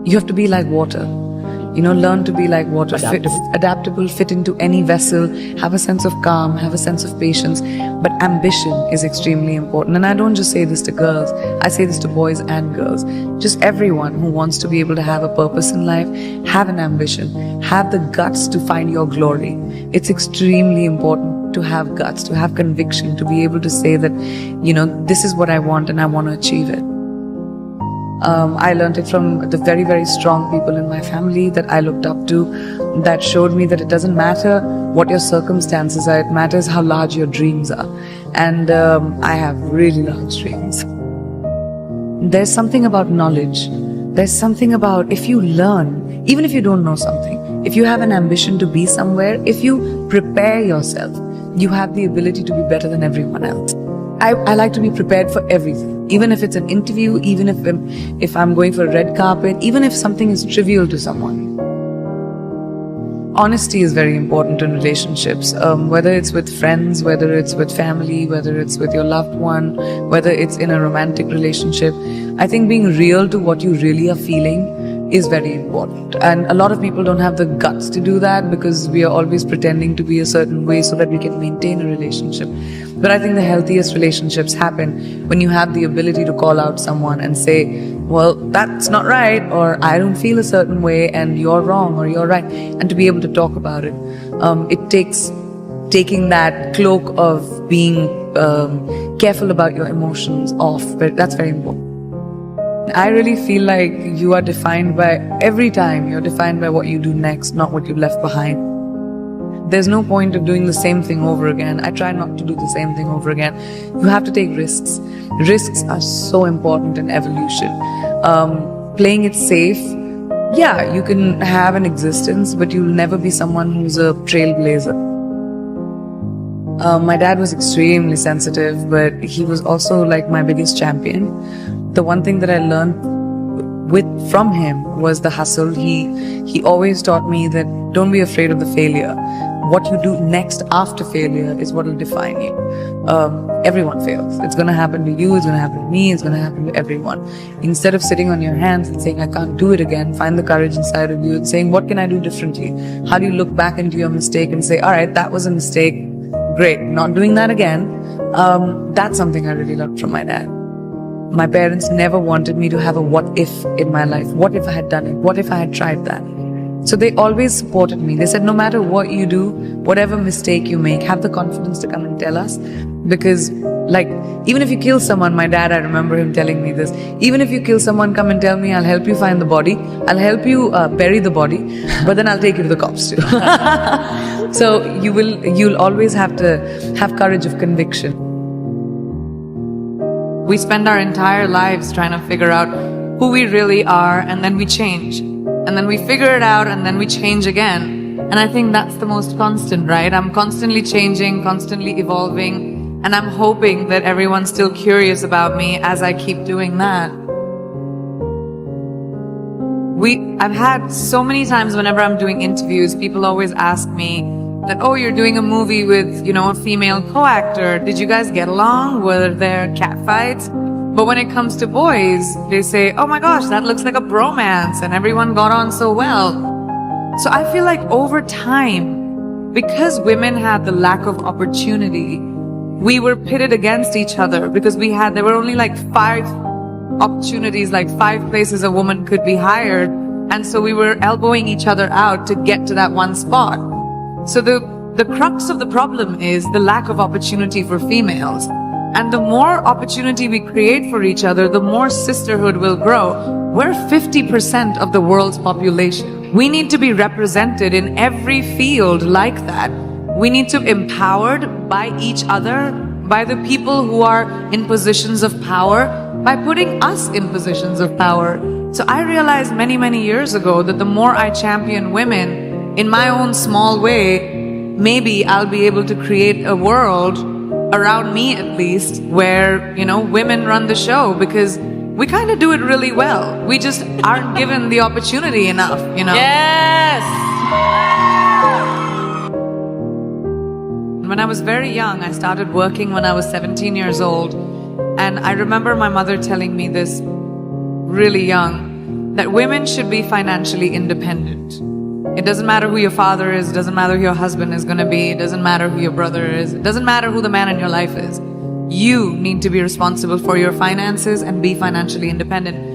You have to be like water. Learn to be like water. Adaptable, fit into any vessel, have a sense of calm, have a sense of patience. But ambition is extremely important. And I don't just say this to girls, I say this to boys and girls. Just everyone who wants to be able to have a purpose in life, have an ambition, have the guts to find your glory. It's extremely important to have guts, to have conviction, to be able to say that, this is what I want and I want to achieve it. I learned it from the very, very strong people in my family that I looked up to, that showed me that it doesn't matter what your circumstances are, it matters how large your dreams are. And I have really large dreams. There's something about knowledge. There's something about if you learn, even if you don't know something, if you have an ambition to be somewhere, if you prepare yourself, you have the ability to be better than everyone else. I like to be prepared for everything, even if it's an interview, even if I'm going for a red carpet, even if something is trivial to someone. Honesty is very important in relationships, whether it's with friends, whether it's with family, whether it's with your loved one, whether it's in a romantic relationship. I think being real to what you really are feeling is very important. And a lot of people don't have the guts to do that because we are always pretending to be a certain way so that we can maintain a relationship. But I think the healthiest relationships happen when you have the ability to call out someone and say, well, that's not right, or I don't feel a certain way and you're wrong or you're right, and to be able to talk about it. It takes taking that cloak of being careful about your emotions off, but that's very important. I really feel like you are defined by, every time you're defined by what you do next, not what you left behind. There's no point of doing the same thing over again. I try not to do the same thing over again. You have to take risks. Risks are so important in evolution. Playing it safe, yeah, you can have an existence, but you'll never be someone who's a trailblazer. My dad was extremely sensitive, but he was also like my biggest champion. The one thing that I learned from him was the hustle. He always taught me that don't be afraid of the failure. What you do next after failure is what will define you. Everyone fails. It's going to happen to you, it's going to happen to me, it's going to happen to everyone. Instead of sitting on your hands and saying, I can't do it again, find the courage inside of you and saying, what can I do differently? How do you look back into your mistake and say, all right, that was a mistake. Great, not doing that again. That's something I really learned from my dad. My parents never wanted me to have a what if in my life. What if I had done it? What if I had tried that? So they always supported me. They said, no matter what you do, whatever mistake you make, have the confidence to come and tell us. Because even if you kill someone, my dad, I remember him telling me this, even if you kill someone, come and tell me, I'll help you find the body. I'll help you bury the body, but then I'll take you to the cops too. So you'll always have to have courage of conviction. We spend our entire lives trying to figure out who we really are, and then we change. And then we figure it out, and then we change again. And I think that's the most constant, right? I'm constantly changing, constantly evolving, and I'm hoping that everyone's still curious about me as I keep doing that. I've had so many times whenever I'm doing interviews, people always ask me that, oh, you're doing a movie with, a female co-actor. Did you guys get along? Were there catfights? But when it comes to boys, they say, oh my gosh, that looks like a bromance and everyone got on so well. So I feel like over time, because women had the lack of opportunity, we were pitted against each other because there were only 5 opportunities, 5 places a woman could be hired. And so we were elbowing each other out to get to that one spot. So the crux of the problem is the lack of opportunity for females. And the more opportunity we create for each other, the more sisterhood will grow. We're 50% of the world's population. We need to be represented in every field like that. We need to be empowered by each other, by the people who are in positions of power, by putting us in positions of power. So I realized many, many years ago that the more I champion women in my own small way, maybe I'll be able to create a world around me at least, where, women run the show, because we kind of do it really well. We just aren't given the opportunity enough, Yes! When I was very young, I started working when I was 17 years old. And I remember my mother telling me this really young, that women should be financially independent. It doesn't matter who your father is, it doesn't matter who your husband is going to be, it doesn't matter who your brother is, it doesn't matter who the man in your life is. You need to be responsible for your finances and be financially independent.